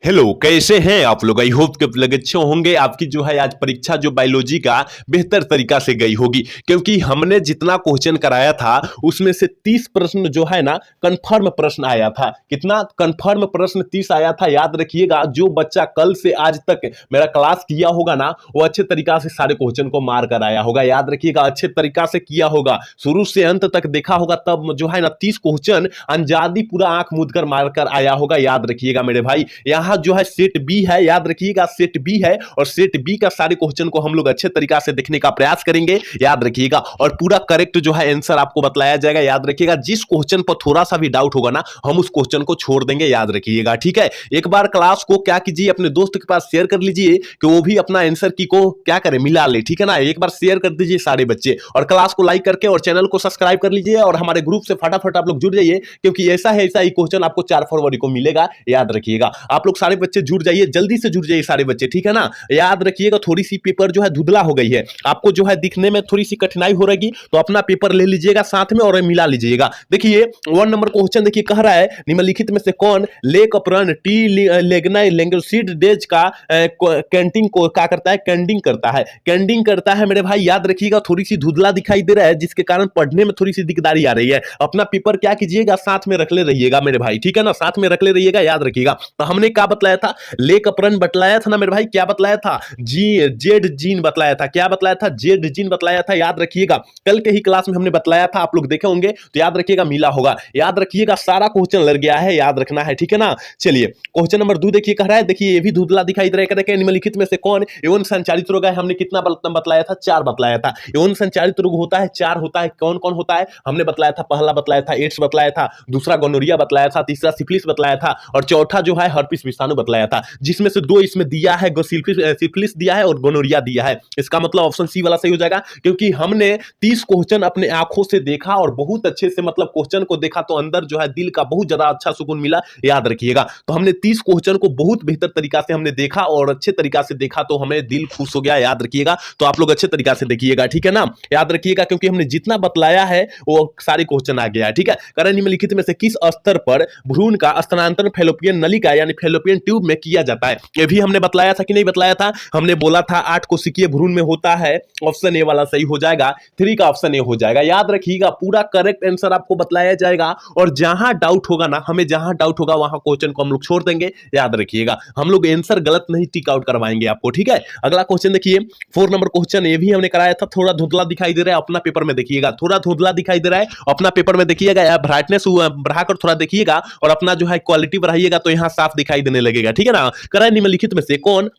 Hello, कैसे हैं आप लोग? आई होप कि आप लोग अच्छे होंगे। आपकी जो है आज परीक्षा जो बायोलॉजी का बेहतर तरीका से गई होगी, क्योंकि हमने जितना क्वेश्चन कराया था उसमें से 30 प्रश्न जो है ना कंफर्म प्रश्न आया था। कितना कंफर्म प्रश्न 30 आया था, याद रखिएगा। जो बच्चा कल से आज तक मेरा क्लास किया होगा ना, वो अच्छे तरीका से सारे क्वेश्चन को मार कर आया होगा। याद रखिएगा, अच्छे तरीका से किया होगा, शुरू से अंत तक देखा होगा, तब जो है ना 30 क्वेश्चन अंजादी पूरा आंख मूंद कर मार कर आया होगा। याद रखिएगा मेरे भाई, यहाँ जो है सेट बी है, याद रखिएगा सेट बी है, और सेट बी का सारे क्वेश्चन को हम लोग अच्छे तरीका से देखने का प्रयास करेंगे। याद रखिएगा, और पूरा करेक्ट जो है आंसर आपको बतलाया जाएगा। याद रखिएगा, जिस क्वेश्चन पर थोड़ा सा भी डाउट होगा ना, हम उस क्वेश्चन को छोड़ देंगे। याद रखिएगा, ठीक है। एक बार क्लास को क्या कीजिए, अपने दोस्त के पास शेयर कर लीजिए कि वो भी अपना आंसर की को क्या करे, मिला ले, ठीक है ना। एक बार शेयर कर दीजिए सारे बच्चे, और क्लास को लाइक करके और चैनल को सब्सक्राइब कर लीजिए, और हमारे ग्रुप से फटाफट आप लोग जुड़ जाइए, क्योंकि ऐसा है ऐसा ही क्वेश्चन आपको 4 फरवरी को मिलेगा। याद रखिएगा, आप लोग सारे बच्चे जुड़ जाइए, जल्दी से जुड़ जाइए सारे बच्चे, ठीक है ना। याद रखिएगा, थोड़ी सी पेपर जो है धुंधला हो गई है, आपको जो है दिखने में थोड़ी सी कठिनाई हो रही, तो अपना पेपर ले लीजिएगा साथ में और मिला लीजिएगा। देखिए 1 नंबर क्वेश्चन देखिए, कह रहा है निम्नलिखित में से कौन लेक अपरन टी लेगना लैंग्यूसिड डेज का कैंटिंग को क्या करता है, कैंडिंग करता है, कैंडिंग करता है मेरे भाई। याद रखिएगा, थोड़ी सी धुंधला दिखाई दे रहा है, जिसके कारण पढ़ने में थोड़ी सी दिकदारी आ रही है। अपना पेपर क्या कीजिएगा, साथ में रख ले रहिएगा मेरे भाई, ठीक है ना, साथ में रख ले रहिएगा। याद रखिएगा, तो हमने क्या बतलाया था, लेक अपरन बतलाया था ना मेरे भाई, क्या बतलाया था, जेड जीन बतलाया था, क्या बतलाया था, जेड जीन बतलाया था। याद रखिएगा, कल के ही क्लास में हमने बतलाया था, आप लोग देखे होंगे, तो याद रखिएगा मिला होगा। याद रखिएगा, सारा क्वेश्चन लग गया है, याद रखना है, ठीक है ना। चलिए क्वेश्चन नंबर 2 देखिए, कह रहा है, देखिए ये भी धुंधला दिखाई दे रहा है। निम्नलिखित में से कौन यौन संचारित रोग है, हमने कितना बतलाया था, 4 बतलाया था। यौन संचारित रोग होता है 4 होता है, कौन कौन होता है हमने बतलाया था। पहला बतलाया था एड्स बतलाया था, दूसरा गोनोरिया बतलाया था, तीसरा सिफिलिस बतलाया था, और चौथा जो है हर्पिस विषाणु बतलाया था, जिसमें से 2 इसमें दिया है, सिफिलिस दिया है और गोनोरिया दिया है। इसका मतलब ऑप्शन सी वाला सही हो जाएगा, क्योंकि हमने 30 क्वेश्चन अपने आंखों से देखा और बहुत अच्छे से मतलब क्वेश्चन को देखा, तो अंदर जो है दिल का बहुत ज्यादा अच्छा सुकून मिला। याद रखिएगा, तो हमने 30 क्वेश्चन को बहुत बेहतर तरीका से हमने देखा और अच्छे तरीका से देखा, तो हमें दिल खुश हो गया। याद रखिएगा, तो आप लोग अच्छे तरीका से देखिएगा, ठीक है ना। याद रखिएगा, क्योंकि हमने जितना बतलाया है वो सारे क्वेश्चन आ गया है, ठीक है। कारण निम्नलिखित में से किस स्तर पर भ्रूण का स्थानांतरण फैलोपियन नलिका यानी फैलोपियन ट्यूब में किया जाता है, ये भी हमने बतलाया था कि नहीं बतलाया था। हमने बोला था 8 कोशिकीय भ्रूण में होता है, ऑप्शन ए वाला सही हो जाएगा, 3 का ऑप्शन ए हो जाएगा। याद रखिएगा, पूरा करेक्ट आंसर आपको बतलाया जाएगा, और जहां डाउट होगा ना, हमें जहां डाउट होगा वहां क्वेश्चन को हम लोग छोड़ देंगे। याद रखिएगा, हम लोग आंसर गलत नहीं टिक आउट करवाएंगे आपको, ठीक है। अगला क्वेश्चन देखिए, 4 नंबर क्वेश्चन, ये भी हमने कराया था। थोड़ा धुंधला दिखाई दे रहा है, अपना पेपर में देखिएगा, थोड़ा धुंधला दिखाई दे रहा है, अपना पेपर में देखिएगा, ब्राइटनेस बढ़ाकर थोड़ा देखिएगा, और अपना जो है क्वालिटी बढ़ाइएगा, तो यहां साफ दिखाई देने लगेगा, ठीक है ना। कराए निम्नलिखित में से कौन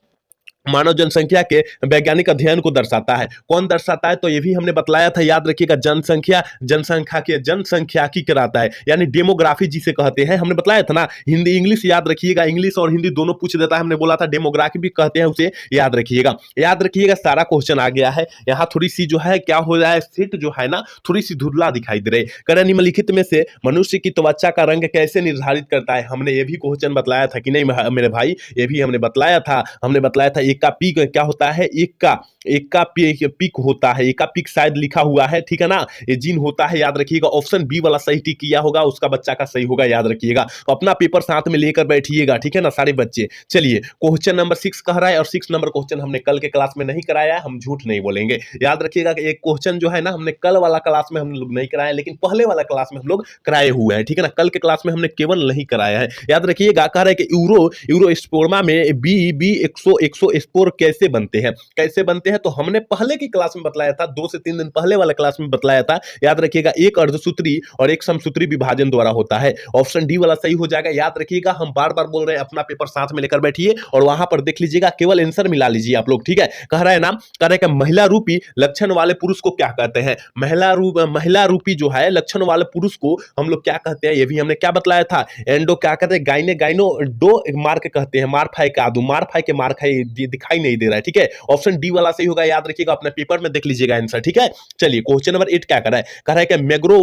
मानव जनसंख्या के वैज्ञानिक अध्ययन को दर्शाता है, कौन दर्शाता है, तो ये भी हमने बतलाया था। याद रखिएगा, जनसंख्याकी कराता है, यानी डेमोग्राफी जिसे कहते हैं, हमने बतलाया था ना। हिंदी इंग्लिश, याद रखिएगा, इंग्लिश और हिंदी दोनों पूछ देता है, हमने बोला था डेमोग्राफी भी कहते हैं उसे। याद रखिएगा, याद रखिएगा, सारा क्वेश्चन आ गया है। यहाँ थोड़ी सी जो है क्या हो रहा है, सेट जो है ना थोड़ी सी धुंधला दिखाई दे रही है। कारण निम्नलिखित में से मनुष्य की त्वचा का रंग कैसे निर्धारित करता है, हमने ये भी क्वेश्चन बतलाया था कि नहीं मेरे भाई, ये भी हमने बतलाया था। हमने बतलाया था एक का पीक क्या होता है, एक का पीक होता है, एक का पीक शायद लिखा हुआ है, ठीक है ना, ये जीन होता है। याद रखिएगा, ऑप्शन बी वाला सही टिक किया होगा, उसका बच्चा का सही होगा। याद रखिएगा, तो अपना पेपर साथ में लेकर बैठिएगा, ठीक है ना सारे बच्चे। चलिए क्वेश्चन नंबर 6 कह रहा है, और 6 नंबर क्वेश्चन हमने कल के क्लास में नहीं कराया है, हम झूठ नहीं बोलेंगे। याद रखिएगा, एक क्वेश्चन जो है ना हमने कल वाला क्लास में हम लोग नहीं कराया, लेकिन पहले वाला क्लास में हम लोग कराए हुए हैं, ठीक है ना। कल के क्लास में हमने केवल नहीं कराया है। याद रखिएगा, कह रहा है कि यूरोस्पोर्मा में बी 100 स्पोर कैसे बनते हैं, कैसे बनते हैं, तो हमने पहले की क्लास में बतलाया था, 2 से 3 दिन पहले वाला क्लास में बतलाया था। याद रखिएगा, एक अर्धसूत्री और एक समसूत्री विभाजन द्वारा होता है, ऑप्शन डी वाला सही हो जाएगा। याद रखिएगा, हम बार बार बोल रहे हैं, अपना पेपर साथ में लेकर बैठिए और वहां पर देख लीजिएगा, केवल आंसर मिला लीजिए आप लोग, ठीक है। कह रहा है ना, कह रहा है कि महिला रूपी लक्षण वाले पुरुष को क्या कहते हैं, महिला रूपी जो है लक्षण वाले पुरुष को हम लोग क्या कहते हैं, ये भी हमने क्या बतलाया था। एंडो क्या कहते हैं, गाइनो डो मार्क कहते हैं, मार्फाई के आदू, मार्फाई के मार्क है ये दिखाई नहीं दे रहा है, ठीक है। ऑप्शन डी वाला सही होगा, याद रखिएगा, अपने पेपर में देख लीजिएगा आंसर, ठीक है। चलिए क्वेश्चन नंबर 8 क्या कर रहा है, कह रहा है कि मैग्रो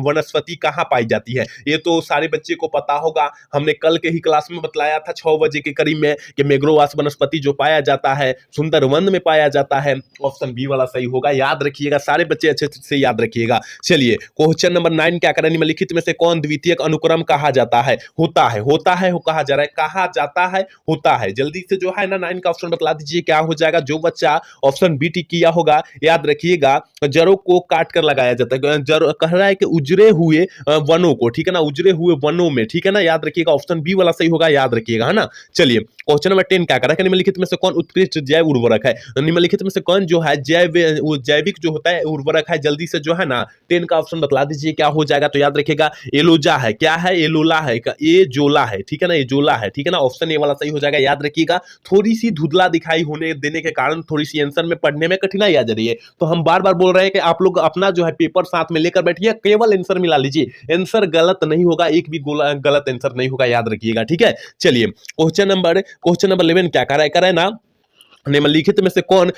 वनस्पति कहाँ पाई जाती है। ये तो सारे बच्चे को पता होगा, हमने कल के ही क्लास में बतलाया था 6 बजे के करीब में कि मैग्रोवास वनस्पति जो पाया जाता है सुंदरवन में पाया जाता है। ऑप्शन बी वाला सही होगा, याद रखिएगा, सारे बच्चे अच्छे से याद रखिएगा। चलिए क्वेश्चन नंबर 9 क्या करें, निम्नलिखित में से कौन द्वितीयक अनुक्रम कहा जाता है, होता है, होता है, कहा जा रहा है, कहा जाता है, होता है। जल्दी से जो है ना 9 का ऑप्शन बतला दीजिए क्या हो जाएगा। जो बच्चा ऑप्शन बी टिक किया होगा, याद रखिएगा, जड़ों को काट कर लगाया जाता है। कह रहा है कि उजरे हुए वनों को, ठीक है ना, उजरे हुए वनों में, ठीक है ना, याद रखिएगा, ऑप्शन बी वाला सही होगा, याद रखिएगा, है ना। चलिए क्वेश्चन नंबर 10 क्या करा, निम्नलिखित में से कौन उत्कृष्ट जैव उर्वरक है। निम्नलिखित में से कौन जो है जैविक जो होता है उर्वरक है, जल्दी से जो है ना 10 का ऑप्शन बतला दीजिए क्या हो जाएगा। तो याद रखिएगा एलोजा है, क्या है, एलोला है, ये जोला है, ठीक है ना, ये जोला है, ठीक है ना, ऑप्शन ए वाला सही हो जाएगा, याद रखिएगा। थोड़ी सी धुंधला दिखाई होने देने के कारण थोड़ी सी आंसर में पढ़ने में कठिनाई आ जा रही है, तो हम बार बार बोल रहे हैं कि आप लोग अपना जो है पेपर साथ में लेकर बैठिए, केवल आंसर मिला लीजिए, आंसर गलत नहीं होगा, एक भी गलत आंसर नहीं होगा, याद रखिएगा, ठीक है। चलिए क्वेश्चन नंबर 11 क्या कर रहा है ना, निम्नलिखित में से कौन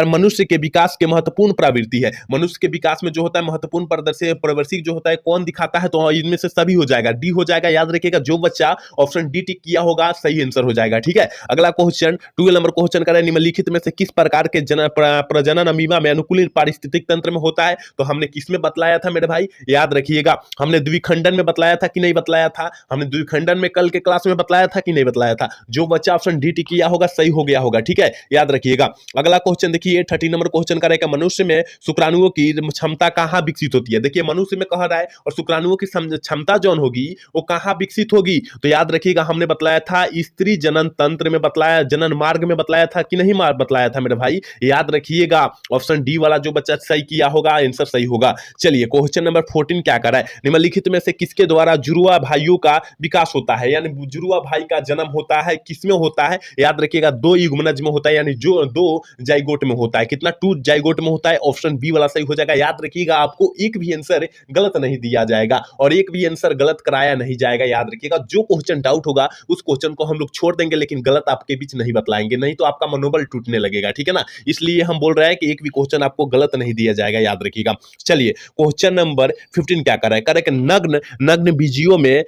मनुष्य के विकास के महत्वपूर्ण प्रवृत्ति है। मनुष्य के विकास में जो होता है महत्वपूर्ण प्रवृत्ति जो होता है कौन दिखाता है, तो इनमें से सभी हो जाएगा, डी हो जाएगा, याद रखिएगा। जो बच्चा ऑप्शन डी टिक किया होगा सही आंसर हो जाएगा, ठीक है। अगला क्वेश्चन 12 नंबर क्वेश्चन करें, निम्नलिखित में से किस प्रकार के प्रजनन अमीबा में अनुकूलित पारिस्थितिक तंत्र में होता है। तो हमने किसमें बतलाया था मेरे भाई, याद रखिएगा, हमने द्विखंडन में बतलाया था कि नहीं बतलाया था, हमने द्विखंडन में कल के क्लास में बतलाया था कि नहीं बतलाया था। जो बच्चा ऑप्शन डी टिक किया होगा सही हो गया होगा, ठीक है, याद रखिएगा। अगला क्वेश्चन देखिए 13 नंबर क्वेश्चन करेगा, मनुष्य में शुक्राणुओं की क्षमता कहां विकसित होती है। देखिए मनुष्य में कह रहा है और शुक्राणुओं की क्षमता जौन होगी वो कहां विकसित होगी, तो याद रखिएगा हमने बतलाया था स्त्री जनन तंत्र में बतलाया, जनन मार्ग में बतलाया था कि नहीं बतलाया था मेरे भाई, याद रखिएगा। ऑप्शन डी वाला जो बच्चा सही किया होगा आंसर सही होगा। चलिए क्वेश्चन नंबर 14 क्या कर रहा है, निम्नलिखित में से किसके द्वारा जुड़वा भाइयों का विकास होता है, यानी जुड़वा भाई का जन्म होता है, किसमें होता है, याद रखिएगा, 2 युग्मनज में होता है, यानी जो 2 जाइगोट में होता है। कितना 2 जाइगोट में होता है, ऑप्शन बी वाला सही हो जाएगा, याद रखिएगा। आपको एक भी आंसर गलत नहीं दिया जाएगा और एक भी आंसर गलत कराया नहीं जाएगा, याद रखिएगा। जो क्वेश्चन डाउट होगा उस क्वेश्चन को हम लोग छोड़ देंगे, लेकिन गलत आपके बीच नहीं बतलाएंगे, नहीं तो आपका मनोबल टूटने लगेगा, ठीक है ना। इसलिए हम बोल रहे हैं कि एक भी क्वेश्चन आपको गलत नहीं दिया जाएगा, याद रखिएगा। चलिए क्वेश्चन नंबर 15 क्या कर रहा है, कि नग्न बीजियों में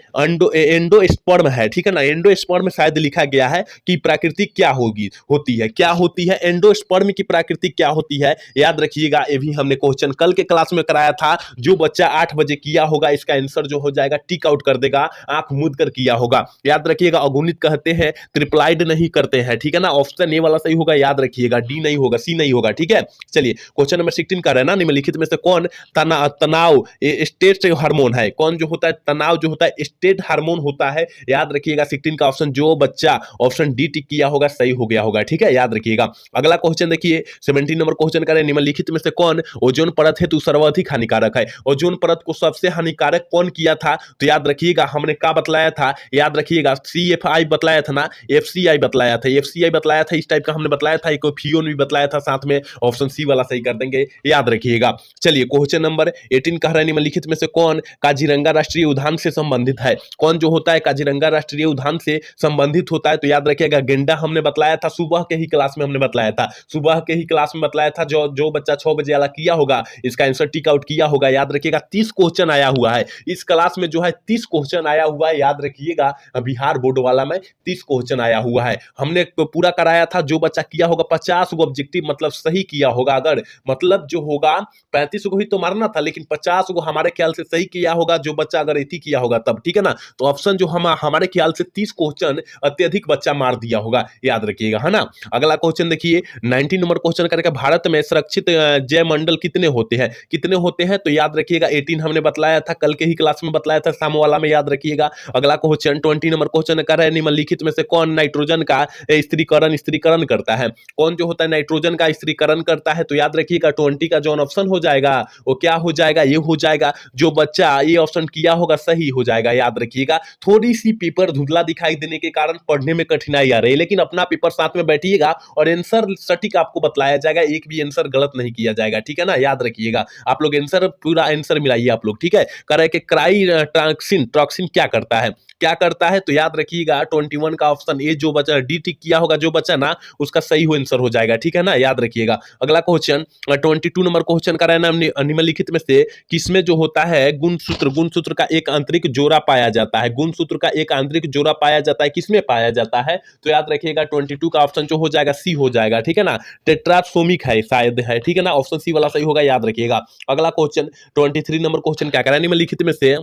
एंडोस्पर्म है, ठीक है ना। एंडोस्पर्म में शायद लिखा गया है कि प्राकृतिक क्या होती है, क्या होती है एंडोस्पर्म की प्राकृति क्या होती है, याद रखिएगा। ये भी हमने क्वेश्चन कल के क्लास में कराया था। जो बच्चा 8 बजे किया होगा इसका आंसर जो हो जाएगा टिक आउट कर देगा, आंख मूंद कर किया होगा, याद रखिएगा। अगुणित कहते हैं, ट्रिप्लाइड नहीं करते हैं, ठीक है ना। ऑप्शन ए वाला सही होगा, याद रखिएगा, डी नहीं होगा, सी नहीं होगा, ठीक है। चलिए क्वेश्चन नंबर 16 का रहना, निम्नलिखित में से कौन तनाव स्टेट हार्मोन है, कौन जो होता है तनाव जो होता है स्टेट हार्मोन होता है, याद रखिएगा। 16 का ऑप्शन जो बच्चा ऑप्शन डी टिक किया होगा सही हो गया होगा, ठीक है, याद रखिएगा। अगला क्वेश्चन देखिए 17 नंबर क्वेश्चन करें, निम्नलिखित में से कौन ओजोन परत हेतु सर्वाधिक हानिकारक है। ओजोन परत को सबसे हानिकारक कौन किया था, तो याद रखिएगा हमने क्या बतलाया था, याद रखिएगा, CFI बतलाया था ना, FCI बतलाया था, FCI बतलाया था, इस टाइप का हमने बतलाया था, एक फियोन भी बतलाया था साथ में, ऑप्शन सी वाला सही कर देंगे, याद रखिएगा। चलिए क्वेश्चन नंबर 18 कह रहा है, निम्नलिखित में से कौन काजीरंगा राष्ट्रीय उद्यान से संबंधित है। कौन जो होता है काजीरंगा राष्ट्रीय उद्यान से संबंधित होता है, तो याद रखिएगा गेंडा हमने बतलाया था, सुबह के ही क्लास में हमने बतलाया था, सुबह के ही क्लास में बतलाया था। जो बच्चा 6 बजे वाला किया होगा इसका आंसर टिक आउट किया होगा, याद रखिएगा। 30 क्वेश्चन आया हुआ है इस क्लास में, जो है 30 क्वेश्चन आया हुआ है, याद रखिएगा। बिहार बोर्ड वाला में 30 क्वेश्चन आया हुआ है, हमने पूरा कराया था। जो बच्चा किया होगा 50 गो ऑब्जेक्टिव मतलब सही किया होगा, अगर मतलब जो होगा 35 को ही तो मारना था, लेकिन 50 को हमारे ख्याल से सही किया होगा जो बच्चा अगर इतनी किया होगा तब, ठीक है ना। तो ऑप्शन जो हमारे ख्याल से 30 क्वेश्चन अत्यधिक बच्चा मार दिया होगा, याद रखिएगा, है ना। अगला क्वेश्चन देखिए 19 नंबर क्वेश्चन करेगा, भारत में संरक्षित जैव मंडल कितने होते हैं, कितने होते हैं, तो याद रखिएगा 18 हमने बतलाया था, कल के ही क्लास में बतलाया था, शाम वाला में, याद रखिएगा। अगला क्वेश्चन 20 नंबर क्वेश्चन कर रहे हैं, निम्नलिखित में से कौन नाइट्रोजन का स्त्रीकरण करता है। कौन जो होता है नाइट्रोजन का स्त्रीकरण करता है, तो याद रखिएगा 20 का जो ऑप्शन हो जाएगा वो क्या हो जाएगा, ये हो जाएगा। जो बच्चा ये ऑप्शन किया होगा सही हो जाएगा, याद रखिएगा। थोड़ी सी पेपर धुंधला दिखाई देने के कारण पढ़ने में कठिनाई आ रही है, लेकिन अपना पेपर साथ में बैठिएगा, जाएगा और आंसर सटीक आपको बतलाया जाएगा, एक भी आंसर गलत नहीं किया जाएगा, ठीक है ना, याद रखिएगा। आप लोग आंसर पूरा आंसर मिलाइए आप लोग, ठीक है। कह रहे हैं कि क्राई ट्रॉक्सिन ट्रॉक्सिन क्या करता है, क्या करता है, तो याद रखिएगा 21 का ऑप्शन ए जो बचा, डी टिक किया होगा जो बचा ना, उसका सही हो आंसर हो जाएगा, ठीक है ना, याद रखिएगा। अगला क्वेश्चन 22 नंबर क्वेश्चन का रहना निम्नलिखित में से किसमें जो होता है गुणसूत्र, गुणसूत्र का एक आंतरिक जोड़ा पाया जाता है, गुणसूत्र का एक आंतरिक जोड़ा पाया जाता है, किसमें पाया जाता है, तो याद रखिएगा 22 का ऑप्शन जो हो जाएगा सी हो जाएगा, ठीक है ना, टेट्रासोमिक है शायद है, ठीक है ना, ऑप्शन सी वाला सही होगा, याद रखिएगा। अगला क्वेश्चन 23 नंबर क्वेश्चन क्या कह रहा है, निम्नलिखित में से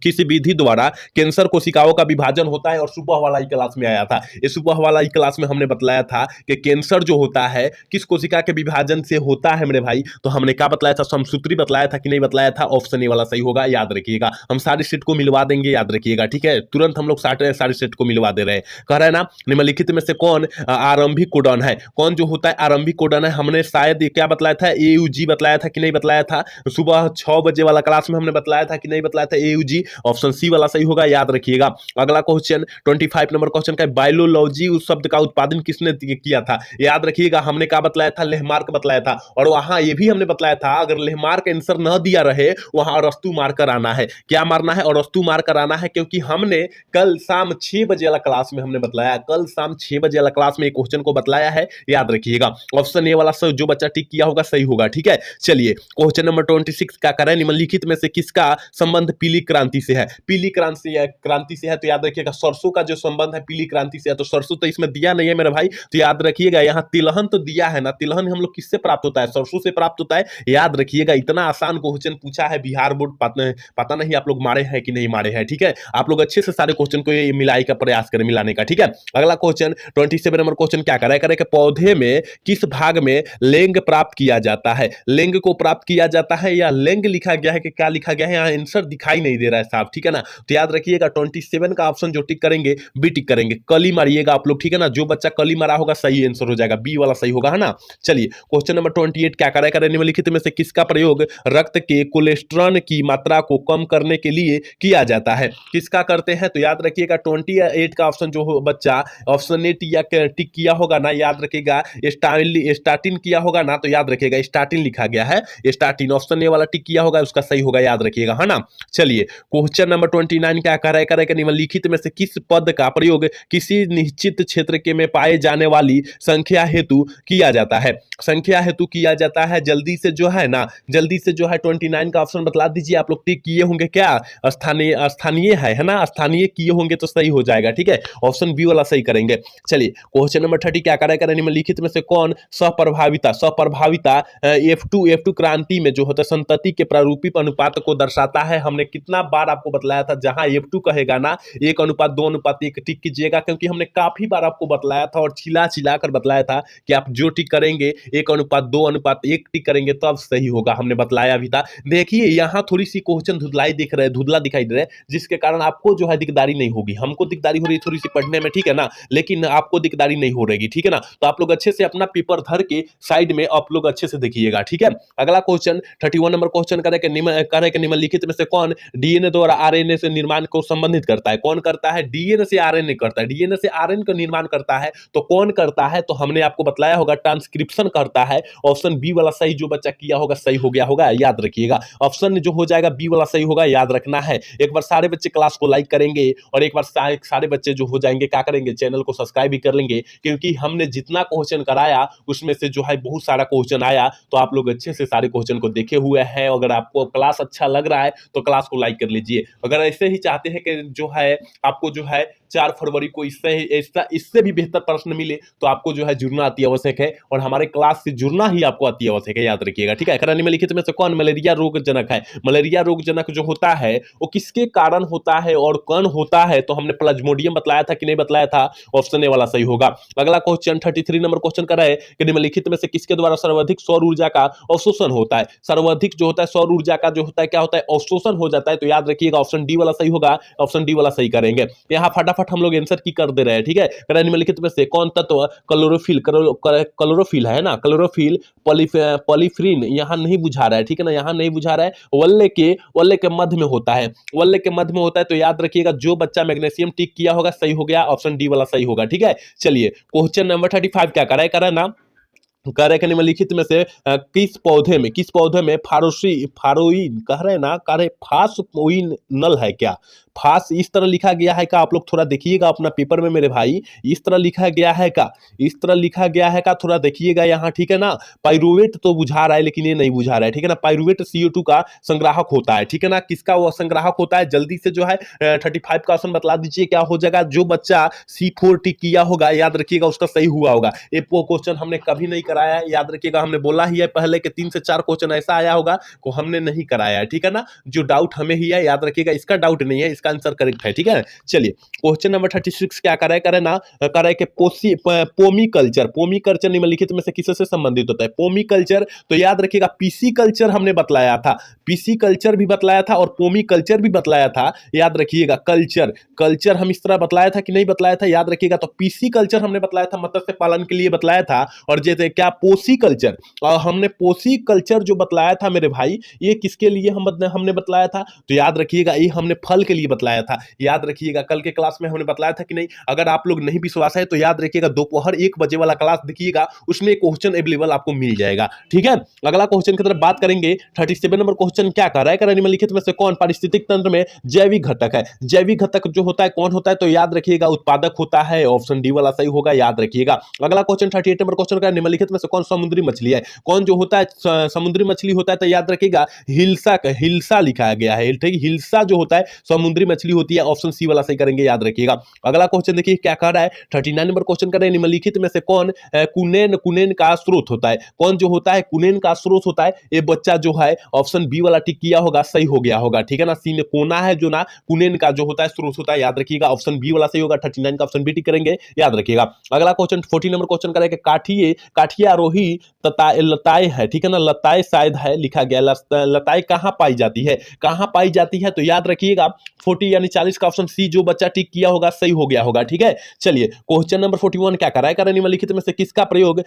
किस विधि द्वारा कैंसर कोशिकाओं का विभाजन होता है, और सुबह वाला ही क्लास में आया था, ये सुबह वाला ही क्लास में हमने बतलाया था कि कैंसर जो होता है किस कोशिका के विभाजन से होता है मेरे भाई, तो हमने क्या बतलाया था, समसूत्री बतलाया था कि नहीं बतलाया था, ऑप्शन ए वाला सही होगा, याद रखिएगा। हम सारे सेट को मिलवा देंगे, याद रखिएगा, ठीक है, तुरंत हम लोग सारे सेट को मिलवा दे रहे हैं। कह रहा है ना निम्नलिखित में से कौन आरंभिक कोडन है, कौन जो होता है आरंभिक कोडन है, हमने शायद क्या बतलाया था, AUG बतलाया था कि नहीं बतलाया था, सुबह 6 बजे वाला क्लास में हमने बतलाया था कि नहीं बतलाया था AUG, ऑप्शन सी वाला सही होगा, याद रखिएगा। अगला क्वेश्चन 25 नंबर क्वेश्चन का बायोलॉजी उस शब्द का उत्पादन किसने किया था, याद रखिएगा, हमने क्या बतलाया था, लेहमार्क बतलाया था, और वहां ये भी हमने बतलाया था अगर लेहमार्क आंसर न दिया रहे वहां अरस्तु मार्कर आना है, क्या मारना है, अरस्तु मार्कर आना है, क्योंकि हमने कल शाम 6 बजे वाला क्लास में हमने बतलाया, कल शाम 6 बजे वाला क्लास में एक क्वेश्चन को बतलाया है, याद रखिएगा। ऑप्शन ए वाला जो बच्चा टिक किया होगा सही होगा, ठीक है। चलिए क्वेश्चन नंबर 26 क्या करें, निम्नलिखित में से किसका संबंध पीली क्रांति से है, पीली क्रांति से है, तो याद रखिएगा सरसों का जो संबंध है पीली क्रांति से है, तो सरसों तो इसमें दिया नहीं है मेरे भाई, तो याद रखिएगा यहाँ तिलहन तो दिया है ना, तिलहन हम लोग किससे प्राप्त होता है, सरसों से प्राप्त होता है, याद रखिएगा। इतना आसान क्वेश्चन पूछा है बिहार बोर्ड, पता नहीं आप लोग मारे हैं कि नहीं मारे हैं, ठीक है। आप लोग अच्छे से सारे क्वेश्चन को मिलाई का प्रयास करें, मिलाने का, ठीक है। अगला क्वेश्चन 27 नंबर क्वेश्चन क्या करे कि पौधे में किस भाग में लिंग प्राप्त किया जाता है, लिंग को प्राप्त किया जाता है, या लिंग लिखा गया है कि क्या लिखा गया है, यहाँ आंसर दिखाई नहीं दे रहा है साहब, ठीक है ना, तो याद रखिएगा 27 का ऑप्शन जो टिक करेंगे बी टिक करेंगे, कली मारिएगा आप लोग, ठीक है ना, जो बच्चा कली मारा होगा सही आंसर हो जाएगा, बी वाला सही होगा, है ना। चलिए क्वेश्चन नंबर 28 क्या करे निम्नलिखित में से किसका प्रयोग रक्त के कोलेस्ट्रॉल की मात्रा को कम करने के लिए किया जाता है, किसका करते हैं, तो याद रखिएगा 28 का ऑप्शन जो हो बच्चा ऑप्शन ए टिक किया होगा ना, याद रखिएगा स्टार्टिन किया होगा ना, तो याद रखिएगा स्टार्टिन लिखा गया है, स्टार्टिन ऑप्शन ए वाला टिक किया होगा उसका सही होगा, याद रखिएगा, है ना। चलिए क्वेश्चन नंबर 29 क्या कह रहा है कि निम्नलिखित में से किस पद का प्रयोग किसी निश्चित क्षेत्र के में पाए जाने वाली संख्या हेतु किया जाता है, संख्या हेतु किया जाता है, जल्दी से जो है ना, जल्दी से जो है 29 का ऑप्शन बतला दीजिए आप लोग, टिक किए होंगे क्या, स्थानीय स्थानीय है ना, स्थानीय किए होंगे तो सही हो जाएगा, ठीक है, ऑप्शन बी वाला सही करेंगे। चलिए क्वेश्चन नंबर 30 क्या करें निम्नलिखित में से कौन सप्रभाविता F2 क्रांति में जो होता है संतति के प्रारूपिक अनुपात को दर्शाता है, हमने कितना बार आपको बतलाया था, जहां F2 कहेगा ना 1:2:1 टिक कीजिएगा, क्योंकि हमने काफी बार आपको बतलाया था और चिल्ला कर बतलाया था कि आप जो टिक करेंगे 1:2:1 टिक करेंगे तो अब सही होगा, हमने बतलाया भी था। देखिए यहाँ थोड़ी सी क्वेश्चन धुंधलाई दिख रहे हैं, धुंधला दिखाई दे रहा है, जिसके कारण आपको जो है दिकदारी नहीं होगी, हमको दिकदारी हो रही है थोड़ी सी पढ़ने में, ठीक है ना, लेकिन आपको दिकदारी नहीं हो रहेगी, ठीक है ना, तो आप लोग अच्छे से अपना पेपर धर के साइड में आप लोग अच्छे से देखिएगा, ठीक है। अगला क्वेश्चन 31 नंबर क्वेश्चन करे कि निम्नलिखित में से कौन डीएनए द्वारा आरएनए से निर्माण को संबंधित करता है, कौन करता है, डीएनए से आरएनए करता है, डीएनए से आरएनए का निर्माण करता है, तो कौन करता है, तो हमने आपको बतलाया होगा ट्रांसक्रिप्शन करता है, ऑप्शन बी वाला सही जो बच्चा किया होगा सही हो गया होगा, याद रखिएगा, ऑप्शन जो हो जाएगा बी वाला सही होगा, याद रखना है। एक बार सारे बच्चे क्लास को लाइक करेंगे और एक बार सारे बच्चे जो हो जाएंगे क्या करेंगे, चैनल को सब्सक्राइब भी कर लेंगे, क्योंकि हमने जितना क्वेश्चन कराया उसमें से जो है बहुत सारा क्वेश्चन आया, तो आप लोग अच्छे से सारे क्वेश्चन को देखे हुए हैं। अगर आपको क्लास अच्छा लग रहा है तो क्लास को लाइक कर लीजिए। अगर ऐसे ही चाहते हैं कि जो है आपको जो है 4 फरवरी को इससे भी बेहतर प्रश्न मिले, तो आपको जो है जुड़ना अति आवश्यक है, और हमारे क्लास से जुड़ना ही आपको अति आवश्यक है, याद रखिएगा, ठीक है। खरानी में लिखित में से कौन मलेरिया रोगजनक है, मलेरिया रोगजनक जो होता है वो किसके कारण होता है और कौन होता है, तो हमने प्लाज्मोडियम बतलाया था कि नहीं बतलाया था, ऑप्शन ए वाला सही होगा। अगला क्वेश्चन 33 नंबर क्वेश्चन कर रहा है कि निम्नलिखित में से किसके द्वारा सर्वाधिक सौर ऊर्जा का अवशोषण होता है, सर्वाधिक जो होता है सौर ऊर्जा का जो होता है क्या होता है, अवशोषण हो जाता है, तो याद रखिएगा ऑप्शन डी वाला सही होगा, ऑप्शन डी वाला सही करेंगे। यहाँ फटाफट फटाफट हम लोग आंसर की कर दे रहे हैं, ठीक है। करें निम्नलिखित में से कौन तत्व क्लोरोफिल क्लोरोफिल है ना, क्लोरोफिल पॉलीफ्रीन यहाँ नहीं बुझा रहा है, ठीक है ना, यहाँ नहीं बुझा रहा है, वल्ले के मध्य में होता है, वल्ले के मध्य में होता है। तो याद रखिएगा जो बच्चा मैग्नीशियम टिक किया होगा सही हो गया, ऑप्शन डी वाला सही होगा, ठीक है। चलिए क्वेश्चन नंबर 35 क्या करा है ना, कह रहे निम्नलिखित में से किस पौधे में फारोइन कह रहे ना, कह रहे फासोइन नल है क्या, फास इस तरह लिखा गया है का, आप लोग थोड़ा देखिएगा अपना पेपर में मेरे भाई, इस तरह लिखा गया है का, इस तरह लिखा गया है का, थोड़ा देखिएगा यहाँ, ठीक है ना। पाइरुवेट तो बुझा रहा है लेकिन ये नहीं बुझा रहा है, ठीक है ना। पाइरुवेट CO2 का संग्राहक होता है, ठीक है ना। किसका वो संग्राहक होता है, जल्दी से जो है 35 का ऑप्शन बतला दीजिए क्या हो जाएगा। जो बच्चा C4 टिक किया होगा याद रखिएगा उसका सही हुआ होगा। ये क्वेश्चन हमने कभी नहीं कराया है, याद रखिएगा, हमने बोला ही है पहले के 3 से 4 क्वेश्चन ऐसा आया होगा को हमने नहीं कराया है, ठीक है ना। जो डाउट हमें ही है, याद रखिएगा इसका डाउट नहीं है, इसका आंसर करेक्ट है, ठीक है। चलिए क्वेश्चन नंबर 36 क्या करे ना, करे कि पोमी कल्चर निम्नलिखित में से किससे संबंधित होता है। पोमी कल्चर तो याद रखिएगा पीसी कल्चर हमने बतलाया था, पीसी कल्चर भी बतलाया था और पोमी कल्चर भी बतलाया था, याद रखिएगा। कल्चर हम इस तरह बतलाया था कि नहीं बतलाया था, याद रखिएगा। तो पीसी कल्चर हमने बतलाया था मत्स्य पालन के लिए बतलाया था, और जैसे क्या पोसी कल्चर, और हमने पोसी कल्चर जो बतलाया था मेरे भाई, ये किसके लिए हमने बतलाया था, तो याद रखिएगा ये हमने फल के लिए बतलाया था, याद रखिएगा। कल के क्लास में हमने बतलाया था कि नहीं। अगर आप लोग नहीं विश्वास है तो याद रखिएगा दोपहर 1 बजे वाला क्लास देखिएगा, उसमें क्वेश्चन अवेलेबल आपको मिल जाएगा, ठीक है। अगला क्वेश्चन की तरफ बात करेंगे। 37 नंबर क्वेश्चन क्या कर रहा है, निम्नलिखित में से कौन पारिस्थितिक तंत्र में जैविक घटक है। जैविक घटक जो होता है कौन होता है, तो याद रखिएगा उत्पादक होता है, ऑप्शन डी वाला सही होगा, याद रखिएगा। अगला क्वेश्चन 38 नंबर क्वेश्चन का, निम्नलिखित में से कौन समुद्री मछली है। कौन जो होता है समुद्री मछली होता है, तो याद रखिएगा हिल्सा लिखा गया है, ठीक है। हिल्सा जो होता है समुद्री मछली होती है, ऑप्शन सी वाला सही करेंगे, याद रखिएगा। अगला क्वेश्चन देखिए क्या कह रहा है, 39 नंबर क्वेश्चन कर रहे हैं, निम्नलिखित में से कौन कुनेन का स्रोत होता है। कौन जो होता है कुनेन का स्रोत होता है, ये बच्चा जो है ऑप्शन बी वाला टिक किया होगा, सही हो गया होगा, ठीक है ना। सी कोना है जो ना, कुनेन का जो होता है स्रोत होता है, याद रखिएगा, ऑप्शन बी वाला सही होगा। 39 का ऑप्शन बी टिक करेंगे, याद रखिएगा। अगला क्वेश्चन 40 नंबर क्वेश्चन करेंगे, काठिया रोही लताएं है, ठीक है ना, लताएं शायद है लिखा गया, लताएं कहां पाई जाती है, कहां पाई जाती है, तो याद रखिएगा 40 यानी 40 का ऑप्शन सी जो बच्चा टिक किया होगा सही हो गया होगा, ठीक है। चलिए क्वेश्चन नंबर 41 क्या कर रहा है, निम्नलिखित में से किसका प्रयोग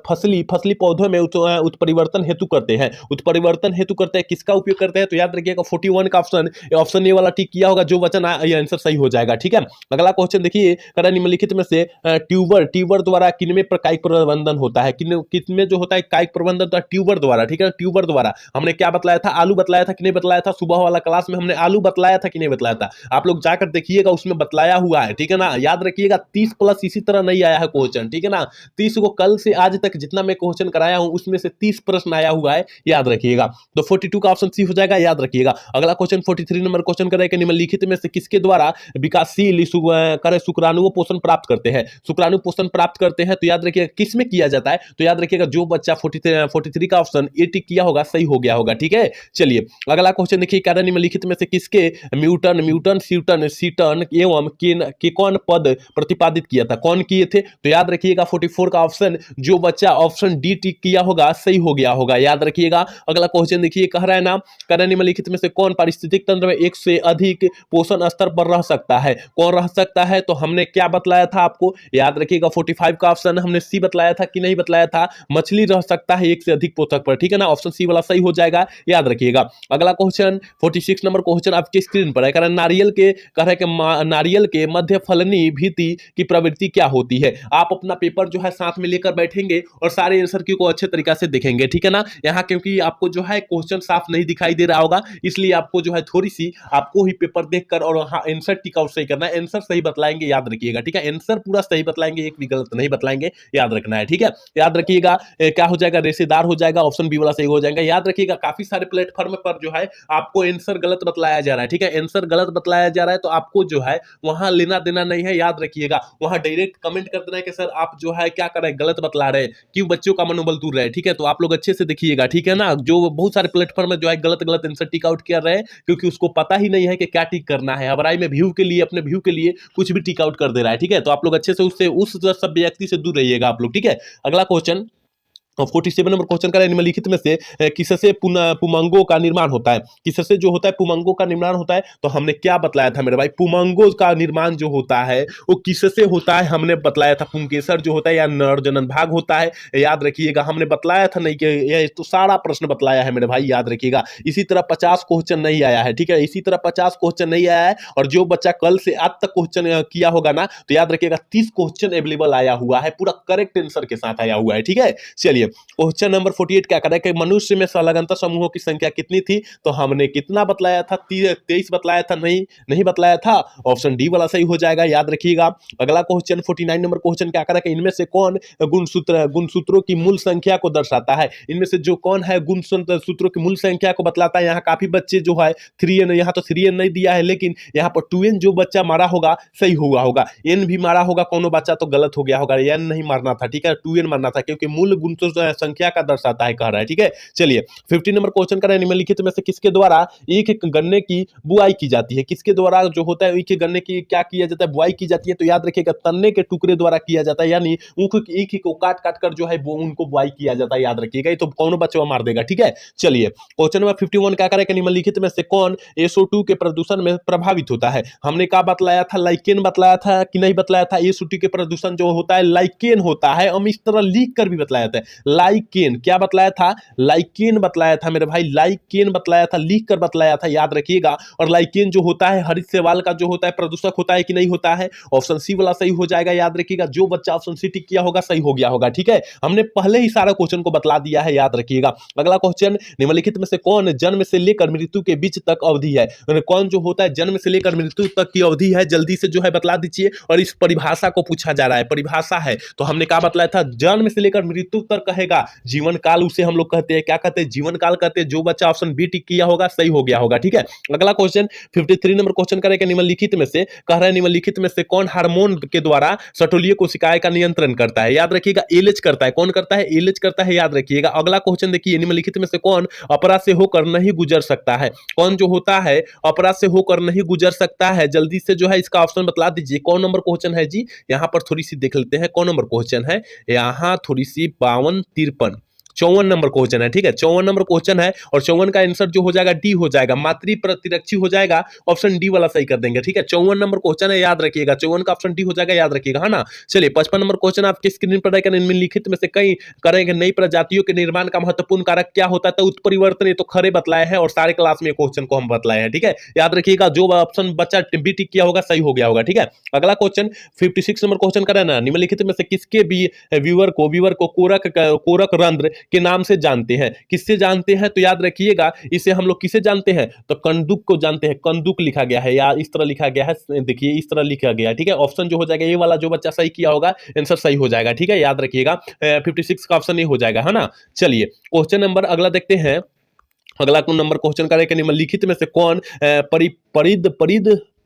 फसली पौधों में उत्परिवर्तन हेतु करते हैं। उत्परिवर्तन हेतु करते हैं, किसका उपयोग करते हैं, तो याद रखिएगा 41 का ऑप्शन ए वाला टिक किया होगा, जो बच्चा ये आंसर सही हो जाएगा, ठीक है। अगला क्वेश्चन देखिए, निम्नलिखित में से ट्यूबर द्वारा किनमें कायिक प्रबंधन होता है, किनमें जो होता है कायिक प्रबंधन, तो ट्यूबर द्वारा, ठीक है। ट्यूबर द्वारा हमने क्या बतलाया था, आलू बतलाया था कि नहीं बतलाया था, सुबह वाला क्लास में हमने आलू बतलाया था कि नहीं बतलाया था, आप लोग जाकर देखिएगा उसमें बतलाया हुआ है, ठीक है ना। याद रखिएगा 30 प्लस इसी तरह नहीं आया है क्वेश्चन, ठीक है ना। 30 को कल से आज तक जितना मैं क्वेश्चन कराया हूं उसमें से 30 प्रश्न आया हुआ है, याद रखिएगा। तो 42 का ऑप्शन सी हो जाएगा, याद रखिएगा। अगला क्वेश्चन 43 नंबर क्वेश्चन करें कि निम्नलिखित में से किसके द्वारा विकासशील शुक्राणु पोषण प्राप्त करते हैं। शुक्राणु पोषण प्राप्त करते हैं, तो याद रखिएगा किस में किया जाता है, तो याद रखिएगा जो बच्चा 43 का ऑप्शन ए टिक किया होगा सही हो गया होगा, ठीक है। चलिए अगला क्वेश्चन देखिए, क्या निम्नलिखित में से किसके म्यूटन सीटन एवं केकॉन पद प्रतिपादित किया था, कौन किए थे, तो याद रखिएगा 44 का ऑप्शन जो बच्चा ऑप्शन डी टिक किया होगा सही हो गया होगा, याद रखिएगा। अगला क्वेश्चन देखिए, कह रहा है ना, निम्नलिखित में से कौन पारिस्थितिक तंत्र में एक से अधिक पोषण स्तर पर रह सकता है, कौन रह सकता है, तो हमने क्या बतलाया था आपको, याद रखिएगा 45 का ऑप्शन हमने सी बतलाया था कि नहीं बतलाया था, मछली रह सकता है एक से अधिक पोषक पर, ठीक है ना, ऑप्शन सी वाला सही हो जाएगा, याद रखिएगा। अगला क्वेश्चन 46 नंबर क्वेश्चन आपकी स्क्रीन पर है, कारण नारियल के कह रहे कि नारियल के मध्य फलनी भीति की प्रवृत्ति क्या होती है। आप अपना पेपर जो है साथ में लेकर बैठेंगे और सारे आंसर की को अच्छे तरीके से देखेंगे, ठीक है ना। यहाँ क्योंकि आपको जो है क्वेश्चन साफ नहीं दिखाई दे रहा होगा, इसलिए आपको जो है थोड़ी सी आपको ही पेपर देखकर और आंसर टिक आउट सही करना है, आंसर सही बतलाएंगे, याद रखिएगा, ठीक है। आंसर पूरा सही बतलाएंगे, एक भी गलत नहीं बतलाएंगे, याद रखना है, ठीक है। याद रखिएगा क्या हो जाएगा, रेशेदार हो जाएगा, ऑप्शन बी वाला सही हो जाएगा, याद रखिएगा। काफी सारे प्लेटफॉर्म पर जो है आपको आंसर गलत बतलाया जा रहा है, ठीक है, आंसर गलत बतलाया जा रहा है, तो आपको जो है वहां लेना देना नहीं है, याद रखिएगा। वहां डायरेक्ट कमेंट कर देना है कि सर आप जो है क्या कर रहे हैं, गलत बतला रहे हैं, क्यों बच्चों का मनोबल दूर रहे, ठीक है। तो आप लोग अच्छे से देखिएगा, ठीक है ना। जो बहुत सारे प्लेटफॉर्म में जो है गलत आंसर टिक आउट कर रहे हैं, क्योंकि उसको पता ही नहीं है कि क्या टिक करना है, हबराई में व्यू के लिए, अपने व्यू के लिए कुछ भी टिक आउट कर दे रहा है, ठीक है। तो आप लोग अच्छे से उससे उस सब व्यक्ति से दूर रहिएगा आप लोग, ठीक है। अगला क्वेश्चन 47 नंबर क्वेश्चन का निम्नलिखित में से किससे पुमंगों का निर्माण होता है? किससे जो होता है पुमंगों का निर्माण होता है? तो हमने क्या बतलाया था मेरे भाई, पुमंगों का निर्माण जो होता है वो किससे होता है, हमने बतलाया था पुंकेसर जो होता है या नर जनन भाग होता है, याद रखिएगा। हमने बतलाया था नहीं कि ये तो सारा प्रश्न बतलाया है मेरे भाई, याद रखिएगा। इसी तरह 50 क्वेश्चन नहीं आया है, ठीक है, इसी तरह 50 क्वेश्चन नहीं आया है। और जो बच्चा कल से आज तक क्वेश्चन किया होगा ना, तो याद रखिएगा 30 क्वेश्चन अवेलेबल आया हुआ है, पूरा करेक्ट आंसर के साथ आया हुआ है, ठीक है। चलिए क्वेश्चन नंबर 48 क्या कर रहा है कि मनुष्य में संलग्नता समूहों की संख्या कितनी थी? तो हमने कितना बतलाया था, 23 बतलाया था, नहीं बतलाया था। ऑप्शन डी वाला सही हो जाएगा, याद रखिएगा। अगला क्वेश्चन 49 नंबर क्वेश्चन क्या कर रहा है कि इनमें से कौन गुणसूत्रों की मूल संख्या को दर्शाता है? इनमें से जो कौन है गुणसूत्रों की मूल संख्या को बतलाता है? यहाँ काफी बच्चे जो है 3n, यहाँ तो 3n नहीं दिया है, लेकिन यहाँ पर 2n जो बच्चा मारा होगा सही हुआ होगा, n भी मारा होगा कोनो बच्चा तो गलत हो गया होगा, n नहीं मारना था, ठीक है, 2n मारना था, क्योंकि मूल गुण तो संख्या का दर्शाता है, कह रहा है, ठीक है। चलिए 50 नंबर क्वेश्चन कर रहे हैं निम्नलिखित में से किसके द्वारा एक एक गन्ने की बुआई की जाती है? किसके द्वारा जो होता है एक एक गन्ने की क्या किया जाता है, बुआई की जाती है? तो याद रखिएगा तन्ने के टुकड़े द्वारा किया जाता है, यानी एक ही को काट काट कर जो है वो उनको बुआई किया जाता है, याद रखिएगा। ये तो कौन बच्चा मार देगा, ठीक है। चलिए क्वेश्चन नंबर 51 क्या करें कि निम्नलिखित में से कौन SO2 के प्रदूषण में प्रभावित होता है? हमने क्या बतलाया था, लाइकेन बतलाया था कि नहीं बतलाया था? SO2 के प्रदूषण जो होता है लाइकेन होता है, हम इस तरह लिख कर भी बतलाया था, लाइकेन। क्या बतलाया था? लाइकेन बतलाया था मेरे भाई, लाइकेन बतलाया था, लिख कर बतलाया था, याद रखिएगा। और लाइकेन जो होता है हरित शैवाल का जो होता है प्रदूषक होता है कि नहीं होता है? ऑप्शन सी वाला सही हो जाएगा, याद रखिएगा। जो बच्चा ऑप्शन सी टिक किया होगा सही हो गया होगा, ठीक है। हमने पहले ही सारा क्वेश्चन को बतला दिया है, याद रखिएगा। अगला क्वेश्चन निम्नलिखित में से कौन जन्म से लेकर मृत्यु के बीच तक अवधि है? कौन जो होता है जन्म से लेकर मृत्यु तक की अवधि है, जल्दी से जो है बतला दीजिए। और इस परिभाषा को पूछा जा रहा है, परिभाषा है, तो हमने क्या बतलाया था, जन्म से लेकर मृत्यु तक कहेगा जीवन काल, उसे हम लोग कहते हैं, क्या कहते हैं, जीवन काल कहते हैं। जो बच्चा ऑप्शन बी टिक किया होगा सही हो गया होगा, ठीक है। अगला क्वेश्चन 53 नंबर क्वेश्चन करेंगे निम्नलिखित में से, कह रहे हैं निम्नलिखित में से कौन हार्मोन के द्वारा सटोलीय कोशिकाएं का नियंत्रण करता है? याद रखिएगा एलएच करता है, कौन करता है? एलएच करता है, याद रखिएगा। अगला क्वेश्चन देखिए निम्नलिखित में से कौन अपराध से होकर नहीं गुजर सकता है? कौन जो होता है अपराध से होकर नहीं गुजर सकता है, जल्दी से जो है इसका ऑप्शन बतला दीजिए। कौन नंबर क्वेश्चन है जी? यहां पर थोड़ी सी देख लेते हैं कौन नंबर क्वेश्चन है, यहां थोड़ी सी 52 53 54 नंबर क्वेश्चन है, ठीक है, 54 नंबर क्वेश्चन है। और 54 का आंसर जो हो जाएगा डी हो जाएगा, मातृ प्रतिरक्षी हो जाएगा, ऑप्शन डी वाला सही कर देंगे, ठीक है। 54 नंबर क्वेश्चन है, याद रखिएगा, 54 का ऑप्शन डी हो जाएगा, याद रखिएगा, है ना। चलिए 55 नंबर क्वेश्चन आपके स्क्रीन पर रहेगा, निम्नलिखित में से कई करेंगे नई प्रजातियों के निर्माण का महत्वपूर्ण कारक क्या होता है? तो उत्परिवर्तन, ये तो खरे बतलाए हैं और सारे क्लास में क्वेश्चन को हम बतलाए हैं, ठीक है, याद रखिएगा। जो ऑप्शन बच्चा बी टिक किया होगा सही हो गया होगा, ठीक है। अगला क्वेश्चन 56 नंबर क्वेश्चन का रहना, निम्नलिखित में से किसके भी व्यूअर को कोरक रंध्र के नाम से जानते हैं? किससे जानते हैं? तो याद रखिएगा इसे हम लोग किसे जानते हैं, तो कंदुक को जानते हैं। कंदुक लिखा गया है या इस तरह लिखा गया है, देखिए इस तरह लिखा गया है, ठीक है। ऑप्शन जो हो जाएगा ये वाला, जो बच्चा सही किया होगा आंसर सही हो जाएगा, ठीक है, याद रखिएगा। 56 का ऑप्शन ये हो जाएगा, है ना। चलिए क्वेश्चन नंबर अगला देखते हैं। अगला नंबर क्वेश्चन करेंगे निम्नलिखित में से कौन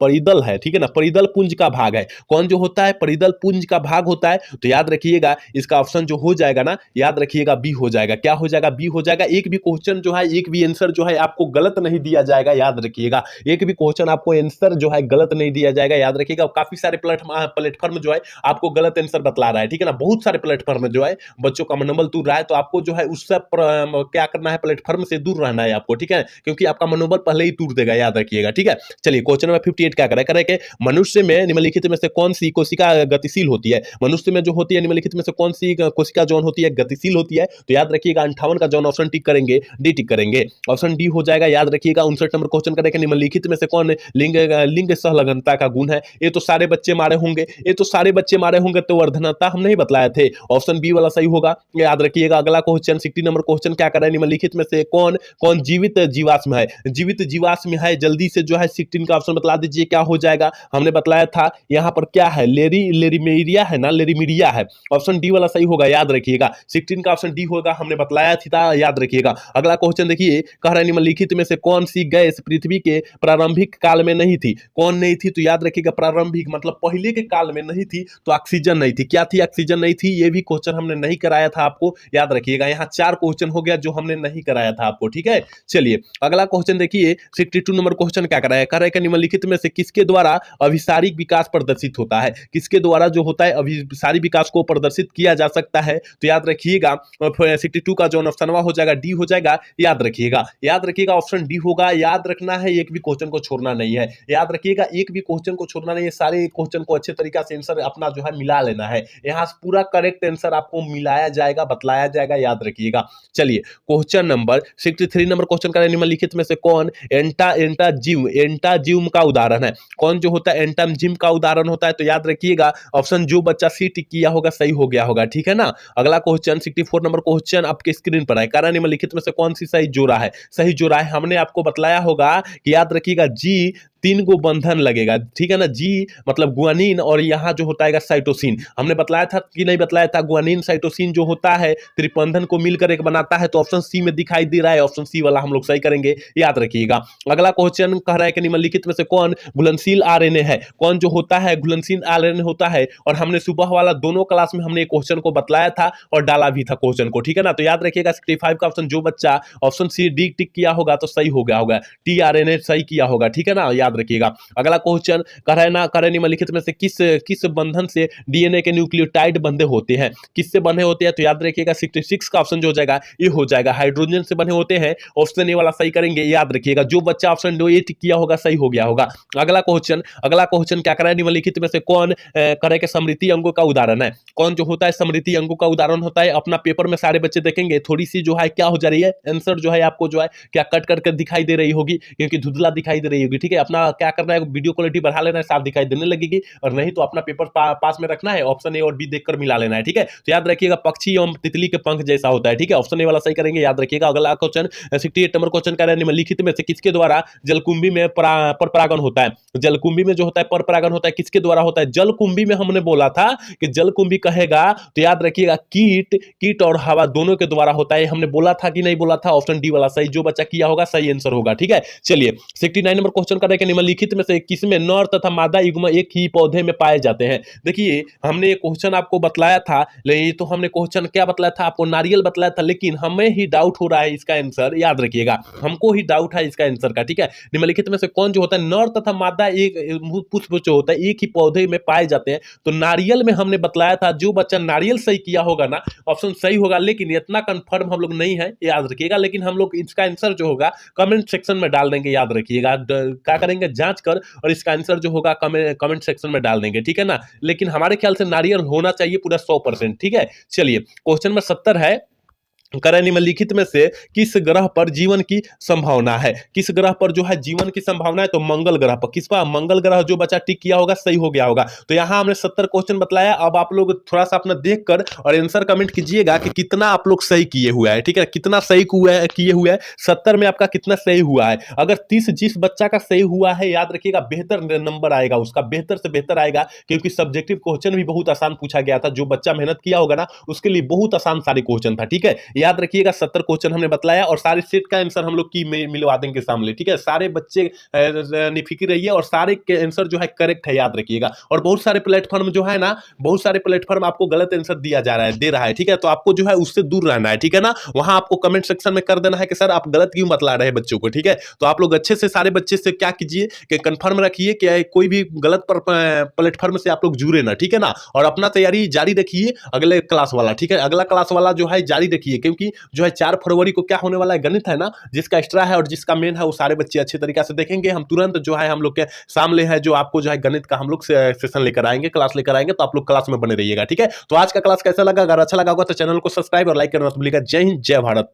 परिदल है, ठीक है ना, परिदल पुंज का भाग है? कौन जो होता है परिदल पुंज का भाग होता है? तो याद रखिएगा इसका ऑप्शन जो हो जाएगा ना, याद रखिएगा बी हो जाएगा। क्या हो जाएगा? बी हो जाएगा। एक भी क्वेश्चन जो है, एक भी आंसर जो है आपको गलत नहीं दिया जाएगा, याद रखिएगा। एक भी क्वेश्चन आपको आंसर जो है गलत नहीं दिया जाएगा, याद रखिएगा। काफी सारे प्लेटफॉर्म जो है आपको गलत आंसर बतला रहा है, ठीक है ना, बहुत सारे प्लेटफॉर्म जो है बच्चों का मनोबल दूर रहा है, तो आपको जो है उससे क्या करना है, प्लेटफॉर्म से दूर रहना है आपको, ठीक है, क्योंकि आपका मनोबल पहले ही टूट देगा, याद रखिएगा, ठीक है। चलिए क्वेश्चन नंबर 58 क्या करें कि मनुष्य में निम्नलिखित में से कौन सी कोशिका गतिशील होती है? मनुष्य में जो होती है निम्नलिखित में से कौन सी कोशिका जौन होती है गतिशील होती है? तो याद रखिएगा 58 का जौन ऑप्शन टिक करेंगे, डी टिक करेंगे, ऑप्शन डी हो जाएगा, याद रखिएगा। 59 नंबर क्वेश्चन करेंगे निम्नलिखित में से कौन लिंग सहलग्नता का गुण है? ये तो सारे बच्चे मारे होंगे, ये तो सारे बच्चे मारे होंगे, तो वर्धनता हम नहीं बतलाए थे, ऑप्शन बी वाला सही होगा, याद रखिएगा। अगला क्वेश्चन 60 नंबर क्वेश्चन क्या कर रहा है, निम्नलिखित में से कौन जीवित जीवाश्म है? जीवित जीवाश्म है, जल्दी से जो है 16 का ऑप्शन बतला दीजिए, क्या हो जाएगा? हमने बतलाया था यहाँ पर क्या है, लेरिमेरिया है ना, लेरिमीरिया है, ऑप्शन डी वाला सही होगा, याद रखिएगा। 16 का ऑप्शन डी होगा, हमने बतलाया था, याद रखिएगा। अगला क्वेश्चन देखिए, कह रहा है निम्नलिखित में से कौन सी गैस पृथ्वी के प्रारंभिक काल में नहीं थी? कौन नहीं थी? तो याद रखिएगा प्रारंभिक मतलब पहले के काल में नहीं थी, तो ऑक्सीजन नहीं थी। क्या थी? ऑक्सीजन नहीं थी। ये भी क्वेश्चन हमने नहीं कराया था आपको, याद रखिएगा। यहाँ 4 क्वेश्चन हो गया जो हमने नहीं कराया था आपको, ठीक है। चलिए अगला क्वेश्चन देखिए, 62 नंबर क्वेश्चन क्या कर रहा है, कह रहा है कि निम्नलिखित में से किसके द्वारा अभिसारिक विकास प्रदर्शित होता है, किसके द्वारा जो होता है अभिसारिक विकास को प्रदर्शित किया जा सकता है। तो याद रखिएगा 62 का जो ऑप्शन हो जाएगा डी हो जाएगा। याद रखिएगा ऑप्शन डी होगा। याद रखना है, एक भी क्वेश्चन को छोड़ना नहीं है। याद रखिएगा एक भी क्वेश्चन को छोड़ना नहीं है, सारे क्वेश्चन को अच्छे तरीका से आंसर अपना जो है मिला लेना है। यहाँ पूरा करेक्ट आंसर आपको मिलाया जाएगा, बतलाया जाएगा। याद रखिएगा। चलिए क्वेश्चन नंबर 63 नंबर क्वेश्चन का निम्नलिखित में से कौन एंटाजिम का उदाहरण है। कौन जो होता है एंटाजिम का उदाहरण होता है। तो याद रखिएगा ऑप्शन जो बच्चा सी टिक किया होगा सही हो गया होगा, ठीक है ना। अगला क्वेश्चन 64 नंबर क्वेश्चन आपके स्क्रीन पर है। कारण निम्नलिखित में से कौन सी सही जोड़ा है। सही जोड़ा है हमने आपको बतलाया होगा कि याद रखिएगा जी 3 गो बंधन लगेगा, ठीक है ना। जी मतलब गुआनिन और यहाँ जो होता है साइटोसिन। हमने बतलाया था कि नहीं बतलाया था, गुआनिन साइटोसिन जो होता है त्रिबंधन को मिलकर एक बनाता है। तो ऑप्शन सी में दिखाई दे रहा है, ऑप्शन सी वाला हम लोग सही करेंगे। याद रखिएगा। अगला क्वेश्चन कह रहा है कि निम्नलिखित में से कौन घुलनशील आरएनए है। कौन जो होता है घुलनशील आरएनए होता है। और हमने सुबह वाला दोनों क्लास में हमने क्वेश्चन को बतलाया था और डाला भी था क्वेश्चन को, ठीक है ना। तो याद रखिएगा 65 का ऑप्शन जो बच्चा ऑप्शन सी डी टिक किया होगा तो सही हो गया होगा, टी आरएनए सही किया होगा, ठीक है ना। याद रखिएगा। अगला क्वेश्चन कह निम्नलिखित में से किस बंधन से डीएनए के न्यूक्लियोटाइड बंधे होते हैं। किससे बने होते हैं। तो याद रखिएगा 66 का ऑप्शन जो हो जाएगा ये हो जाएगा, हाइड्रोजन से बने होते हैं। ऑप्शन ए वाला सही करेंगे। याद रखिएगा जो बच्चा ऑप्शन दो ए टिक किया होगा सही हो गया होगा। अगला क्वेश्चन क्या करें निम्नलिखित में से कौन करे के समृद्धि अंगों का उदाहरण है। कौन जो होता है समृद्धि अंगों का उदाहरण होता है। अपना पेपर में सारे बच्चे देखेंगे थोड़ी सी जो है क्या हो जा रही है आंसर जो है आपको जो है क्या कट करके दिखाई दे रही होगी, क्योंकि धुंधला दिखाई दे रही होगी, ठीक है। अपना क्या करना है वीडियो क्वालिटी बढ़ा लेना है, साफ दिखाई देने लगेगी। और नहीं तो अपना पेपर पास में रखना है, ऑप्शन ए और बी देखकर मिला लेना है, ठीक है। तो याद रखिएगा पक्षी एवं तितली के पंख जैसा होता है, ठीक है। ऑप्शन ए वाला सही करेंगे। याद रखिएगा। अगला क्वेश्चन 68 नंबर क्वेश्चन का निम्नलिखित में से किसके द्वारा जलकुंभी में परपरागन होता है। जलकुंभी में जो होता है परपरागन होता है किसके द्वारा होता है। जलकुंभी में हमने बोला था कि जलकुंभी कहेगा तो याद रखिएगा कीट और हवा दोनों के द्वारा होता है। हमने बोला था कि नहीं बोला था। ऑप्शन डी वाला सही, जो बच्चा किया होगा सही आंसर होगा, ठीक है। चलिए 69 नंबर क्वेश्चन का निम्नलिखित में से किसमें नर तथा मादा युग्म एक ही पौधे में पाए जाते हैं। देखिए हमने ये क्वेश्चन आपको बतलाया था, लेकिन तो हमने क्वेश्चन क्या बतलाया था आपको, नारियल बतलाया था, लेकिन हमें ही डाउट हो रहा है इसका आंसर। याद रखिएगा हमको ही डाउट है इसका आंसर का, ठीक है। निम्नलिखित में से कौन जो होता है नर तथा मादा एक पुष्प जो होता है एक ही पौधे में पाए जाते हैं। तो नारियल में हमने बतलाया था, जो बच्चा नारियल सही किया होगा ना ऑप्शन सही होगा, लेकिन इतना कंफर्म हम लोग नहीं है, याद रखिएगा। लेकिन हम लोग इसका आंसर जो होगा कमेंट सेक्शन में डाल देंगे। याद रखिएगा क्या करेंगे जांच कर और इसका आंसर जो होगा कमेंट सेक्शन में डाल देंगे, ठीक है ना। लेकिन हमारे ख्याल से नारियल होना चाहिए पूरा 100%, ठीक है। चलिए क्वेश्चन नंबर 70 है। निम्नलिखित में से किस ग्रह पर जीवन की संभावना है। किस ग्रह पर जो है जीवन की संभावना है। तो मंगल ग्रह पर। किस पर। मंगल ग्रह। जो बच्चा टिक किया होगा सही हो गया होगा। तो यहां हमने 70 क्वेश्चन बतलाया। अब आप लोग थोड़ा सा अपना देखकर और आंसर कमेंट कीजिएगा कि कितना आप लोग सही किए हुए हैं, ठीक है। कितना सही किए हुए हैं 70 में आपका कितना सही हुआ है। अगर 30 जिस बच्चा का सही हुआ है याद रखिएगा बेहतर नंबर आएगा उसका, बेहतर से बेहतर आएगा, क्योंकि सब्जेक्टिव क्वेश्चन भी बहुत आसान पूछा गया था। जो बच्चा मेहनत किया होगा ना उसके लिए बहुत आसान सारे क्वेश्चन था, ठीक है। याद रखिएगा 70 क्वेश्चन हमने बतलाया और सारे सेट का आंसर हम लोग की मिलवा देंगे सामने, ठीक है। सारे बच्चे निफिक्र रहिए और सारे के आंसर जो है करेक्ट है, याद रखिएगा। और बहुत सारे प्लेटफॉर्म जो है ना, बहुत सारे प्लेटफॉर्म आपको गलत आंसर दिया जा रहा है, दे रहा है, ठीक है। तो आपको जो है उससे दूर रहना है, ठीक है ना। वहां आपको कमेंट सेक्शन में कर देना है कि सर आप गलत क्यों बतला रहे हैं बच्चों को, ठीक है। तो आप लोग अच्छे से सारे बच्चे से क्या कीजिए कि कंफर्म रखिए कि कोई भी गलत प्लेटफॉर्म से आप लोग जुड़े ना, ठीक है ना। और अपना तैयारी जारी रखिए अगले क्लास वाला, ठीक है। अगला क्लास वाला जो है जारी रखिए, क्योंकि जो है 4 फरवरी को क्या होने वाला है गणित है ना, जिसका एक्स्ट्रा है और जिसका मेन है वो सारे बच्चे अच्छे तरीके से देखेंगे। हम तुरंत जो है हम लोग के सामने है जो आपको जो है गणित का हम लोग सेशन लेकर आएंगे, क्लास लेकर आएंगे। तो आप लोग क्लास में बने रहिएगा, ठीक है। तो आज का क्लास कैसा लगा, अगर अच्छा लगा होगा तो चैनल को सब्सक्राइब और लाइक करना मत भूलिएगा। जय हिंद, जय भारत।